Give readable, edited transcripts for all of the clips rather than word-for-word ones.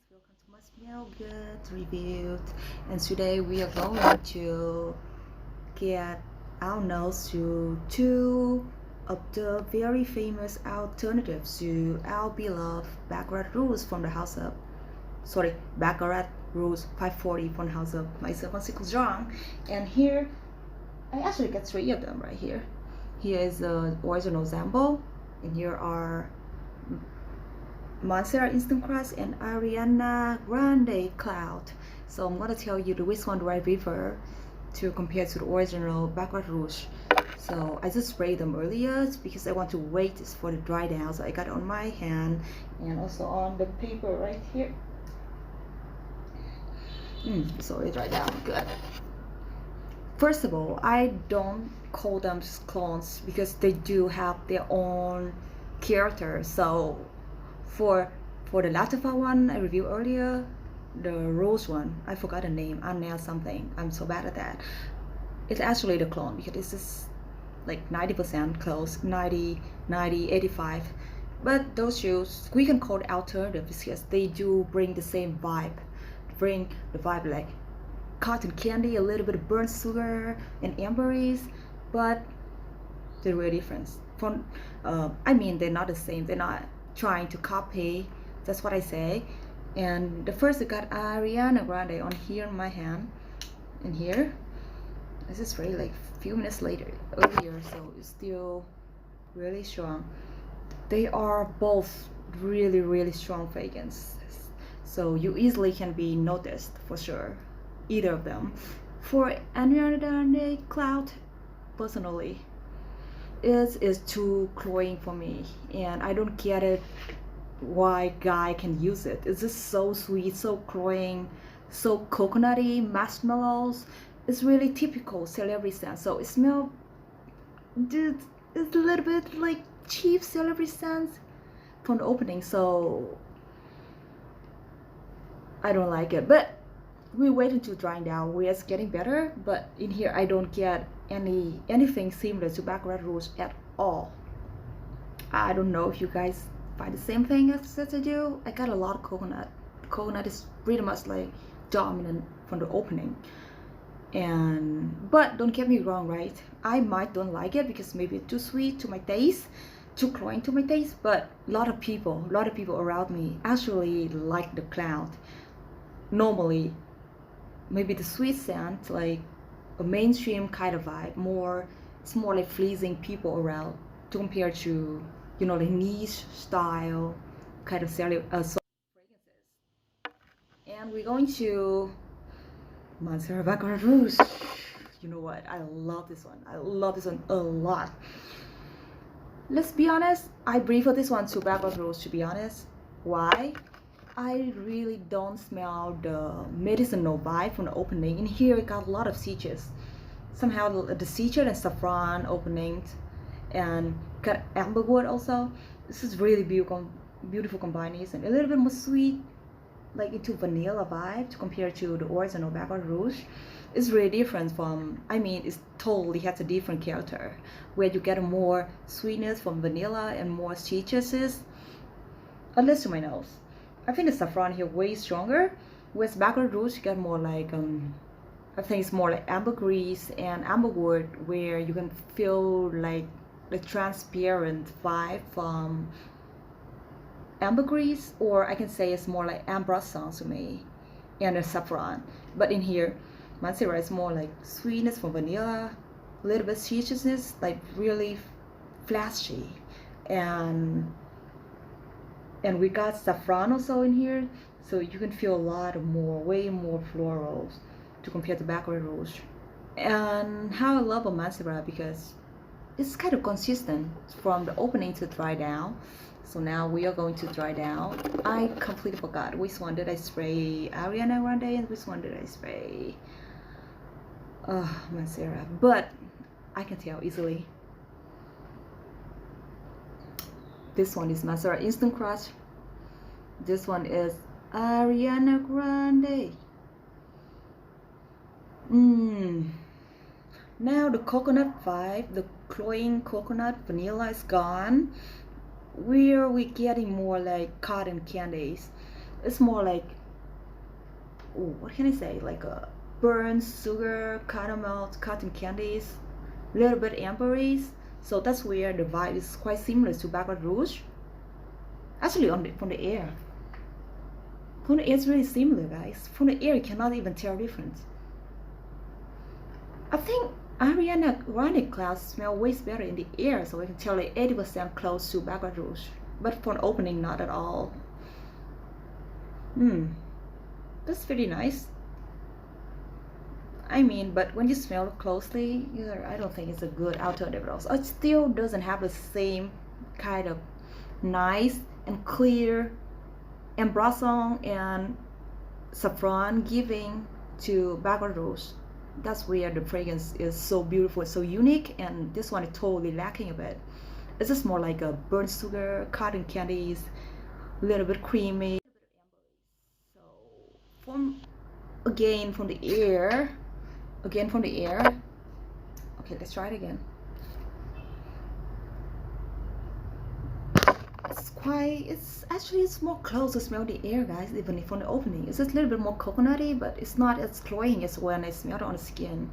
welcome to my Smell Good review. And today we are going to get our nose to two of the very famous alternatives to our beloved Baccarat rules from the house of Baccarat rules 540 from the house of myself and Sickle John. And here I actually got three of them right here. Here is the original Zambo, and here are Mancera Instant Crush and Ariana Grande Cloud. So I'm gonna tell you which one do I prefer to compare to the original Baccarat Rouge. So I just sprayed them earlier because I want to wait for the dry down. So I got it on my hand and also on the paper right here. So it dried down good. First of all, I don't call them clones because they do have their own character. So for the Latifa one I reviewed earlier, the rose one, I forgot the name, Anel something, I'm so bad at that. It's actually the clone because it's just like 90% close, 90, 85. But those shoes we can call it alternative because they do bring the same vibe, bring the vibe like cotton candy, a little bit of burnt sugar and amberries, but they're really different. From I mean, they're not the same, they're not trying to copy, that's what I say. And the first I got Ariana Grande on here in my hand, and here this is really like a few minutes earlier, so it's still really strong. They are both really strong fragrances, so you easily can be noticed for sure, either of them. For Ariana Grande Cloud, personally, it is too cloying for me, and I don't get it why guy can use it. It's just so sweet, so cloying, so coconutty, marshmallows. It's really typical celebrity scent. So it smells, dude, it's a little bit like cheap celebrity scent from the opening, so I don't like it. But we wait until drying down, where it's getting better. But in here I don't get anything similar to Baccarat Rouge at all. I don't know if you guys find the same thing as I do. I got a lot of coconut. Coconut is pretty much like dominant from the opening. But don't get me wrong, right? I might don't like it because maybe it's too sweet to my taste, too cloying to my taste. But a lot of people around me actually like the cloud. Normally, maybe the sweet scent, like a mainstream kind of vibe, it's more like pleasing people around to compare to, you know, the niche style kind of fragrances. And we're going to Mancera Baccarat Rouge. You know what? I love this one. I love this one a lot. Let's be honest, I prefer this one to Baccarat Rouge, to be honest. Why? I really don't smell the medicinal vibe from the opening. In here, it got a lot of citrus. Somehow the citrus and saffron openings, and got amberwood also. This is really beautiful combination. A little bit more sweet, like into vanilla vibe compared to the original Baccarat Rouge. It's really different from, I mean, it totally has a different character where you get more sweetness from vanilla and more citruses, at least to my nose. I think the saffron here way stronger. With Baccarat Rouge, you get more like I think it's more like ambergris and amberwood, where you can feel like the transparent vibe from ambergris, or I can say it's more like ambrosans to me, and the saffron. But in here, Mancera is more like sweetness from vanilla, a little bit citrusness, like really flashy, and we got saffron also in here, so you can feel a lot more, way more florals to compare to Baccarat Rouge. And how I love a Mancera because it's kind of consistent from the opening to dry down. So now we are going to dry down. I completely forgot which one did I spray Ariana Grande and which one did I spray Mancera, but I can tell easily. This one is Mancera Instant Crush. This one is Ariana Grande. Now the coconut vibe, the cloying coconut vanilla is gone. We're getting more like cotton candies. It's more like oh, what can I say, like a burnt sugar, caramel, cotton candies, little bit amberries. So that's where the vibe is quite similar to Bacarat Rouge. Actually, from the air. From the air, it's really similar, guys. From the air, you cannot even tell difference. I think Ariana Grande clouds smell way better in the air, so I can tell it 80% close to Bacarat Rouge. But for an opening, not at all. That's pretty nice. I mean, but when you smell it closely, I don't think it's a good alternative at all. So it still doesn't have the same kind of nice and clear and blossom and saffron giving to Bacarat Rouge. That's where the fragrance is so beautiful, so unique, and this one is totally lacking a bit. It's just more like a burnt sugar, cotton candies, a little bit creamy. So from the air, okay, let's try it again. It's more close to smell the air, guys, even from the opening. It's just a little bit more coconutty, but it's not as cloying as when I smell it on the skin.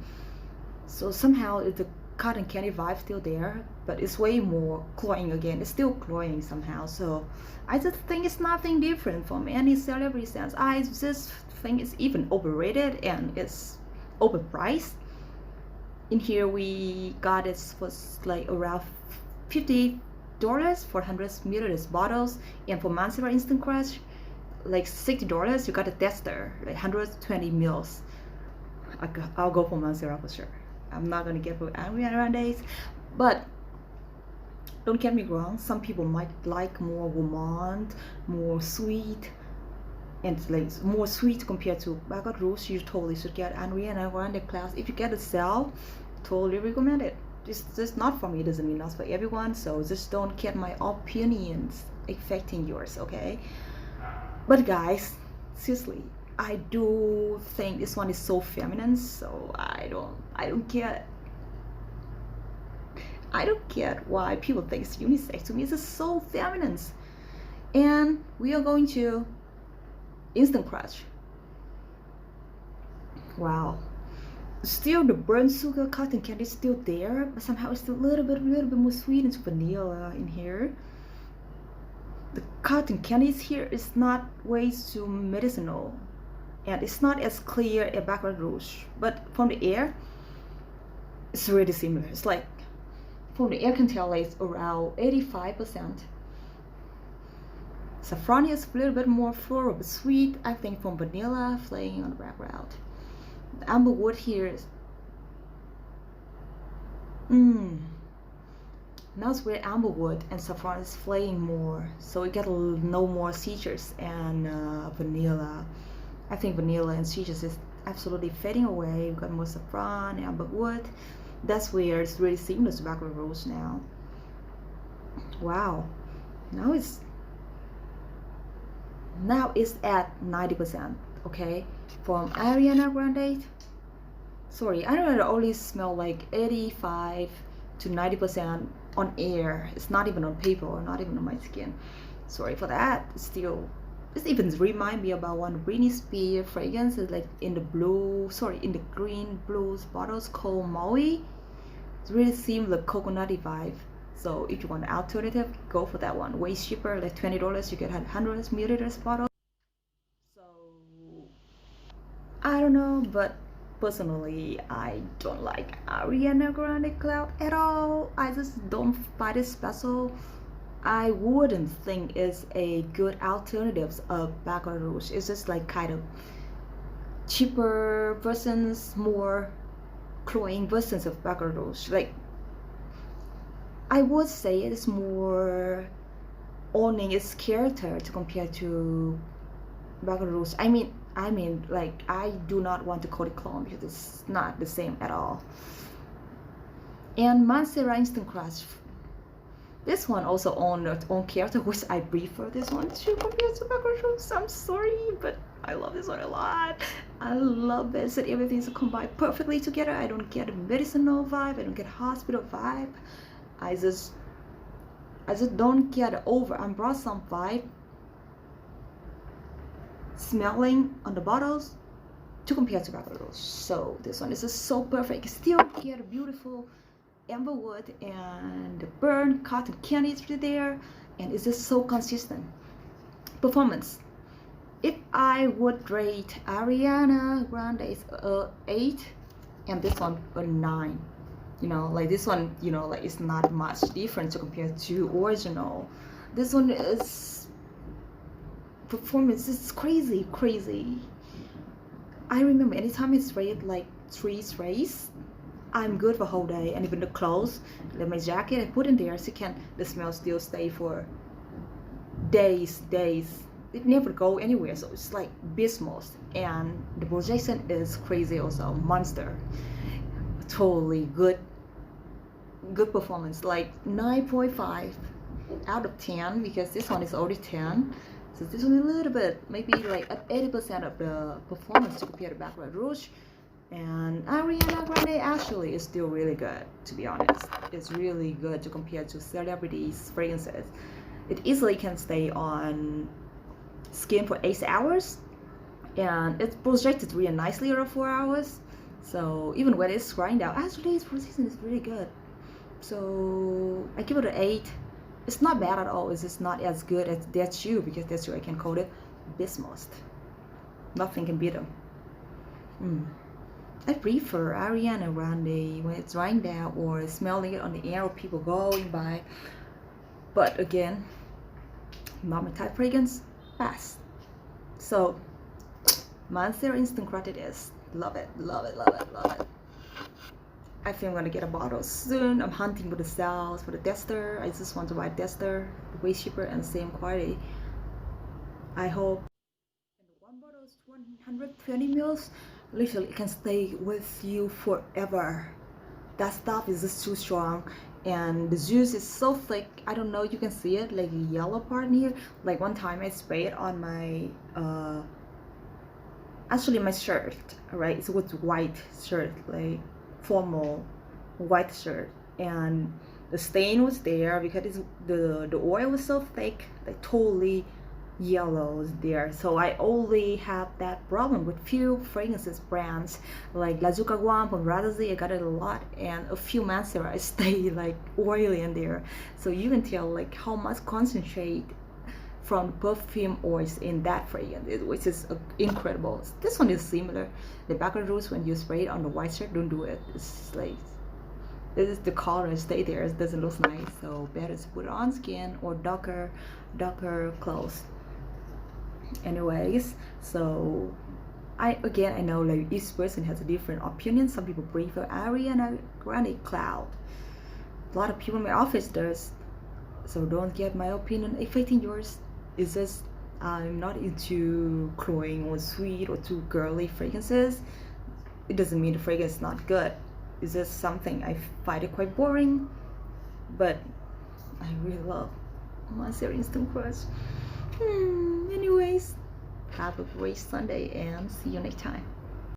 So somehow the cotton candy vibe still there, but it's way more cloying again. It's still cloying somehow. So I just think it's nothing different from any celebrity scents. I just think it's even overrated and it's overpriced. In here we got it for like around $50 for 100 milliliters bottles, and for Mancera Instant Crush, like $60. You got a tester, like 120 mils. I'll go for Mancera for sure. I'm not gonna get for Ariana Grande, but don't get me wrong. Some people might like more gourmand, more sweet, and like more sweet compared to Bacarat Rouge. You totally should get Ariana Grande class. If you get a sale, totally recommend it. Just not for me, doesn't mean not for everyone, so just don't get my opinions affecting yours, okay? But guys, seriously, I do think this one is so feminine, so I don't get why people think it's unisex. To me, it's just so feminine. And we are going to Instant Crush. Wow. Still the burnt sugar cotton candy is still there, but somehow it's still a little bit more sweet into vanilla in here. The cotton candies here is not way too medicinal, and it's not as clear as Bacarat Rouge, but from the air it's really similar. It's like from the air can tell it's around 85%. Saffron is a little bit more floral but sweet, I think, from vanilla playing on the background. The amberwood here is now it's where amberwood and saffron is playing more, so you get no more citrus and vanilla. I think vanilla and citrus is absolutely fading away. We've got more saffron and amberwood. That's where it's really seamless to Bacarat Rouge now. Wow, now it's at 90%. Okay, from Ariana Grande. Sorry, I don't know, only smell like 85 to 90% on air. It's not even on paper or not even on my skin. Sorry for that. Still, this even remind me about one Britney Spears fragrance. It's like in the green blues bottles called Maui. It's really similar coconutty vibe. So if you want an alternative, go for that one. Way cheaper, like $20. You get 100 milliliters bottle. So I don't know, but personally, I don't like Ariana Grande Cloud at all. I just don't find it special. I wouldn't think it's a good alternative of Bacarat Rouge. It's just like kind of cheaper versions, more cloying versions of Bacarat Rouge. Like, I would say it's more owning its character to compare to Bacarat Rouge. I mean, like, I do not want to call it clone because it's not the same at all. And Mancera Instant Crush. This one also own its own character, which I prefer this one to compare to Bacarat Rouge. I'm sorry, but I love this one a lot. I love it. That everything's combined perfectly together. I don't get a medicinal vibe. I don't get a hospital vibe. I just don't get over Ambrossum vibe. Smelling on the bottles, to compare to Bacarat. So this one is just so perfect. Still get a beautiful amber wood and the burnt cotton candy is there, and it's just so consistent. Performance. If I would rate Ariana Grande is a 8 and this one a 9. You know, like this one, you know, like it's not much different to compare to original. This one is performance is crazy, crazy. I remember anytime it's rated like 3 sprays, I'm good for a whole day. And even the clothes, like my jacket, I put in there so the smell still stay for days. It never go anywhere. So it's like Bismuth, and the projection is crazy also. Monster, totally good performance. Like 9.5 out of 10 because this one is already 10. So this one a little bit, maybe like at 80% of the performance to compare to Bacarat Rouge. And Ariana Grande actually is still really good, to be honest. It's really good to compare to celebrities' fragrances. It easily can stay on skin for 8 hours, and it's projected really nicely around 4 hours. So even when it's drying out, actually its projection is really good. So I give it an 8. It's not bad at all. It's just not as good as That's You, because That's You I can call it Bismuth. Nothing can beat them. I prefer Ariana Grande when it's drying down or smelling it on the air or people going by. But again, not my type fragrance. Pass. So Mancera Instant Crut it is. Love it, love it, love it, love it. I think I'm gonna get a bottle soon. I'm hunting for the sales for the tester. I just want to buy a tester, way cheaper and same quality. I hope. One bottle is 120 mils. Literally, it can stay with you forever. That stuff is just too strong, and the juice is so thick. I don't know, you can see it, like the yellow part here. Like one time I sprayed it on my actually my shirt, right? It's with white shirt, like formal white shirt, and the stain was there because the oil was so thick, like totally yellows there. So I only have that problem with few fragrances brands like La Zucca from Radazzi. I got it a lot, and a few Mancera I stay like oily in there. So you can tell like how much concentrate from perfume oils in that fragrance, which is incredible. This one is similar. The Bacarat Rouge, when you spray it on the white shirt, don't do it. It's like this is the color stay there. It doesn't look nice. So better to put it on skin or darker clothes. Anyways, so I know like each person has a different opinion. Some people prefer Ariana Grande Cloud. A lot of people in my office does. So don't get my opinion affecting yours. It's just I'm not into cloying or sweet or too girly fragrances. It doesn't mean the fragrance is not good. It's just something I find it quite boring. But I really love Mancera Instant Crush. Anyways, have a great Sunday and see you next time.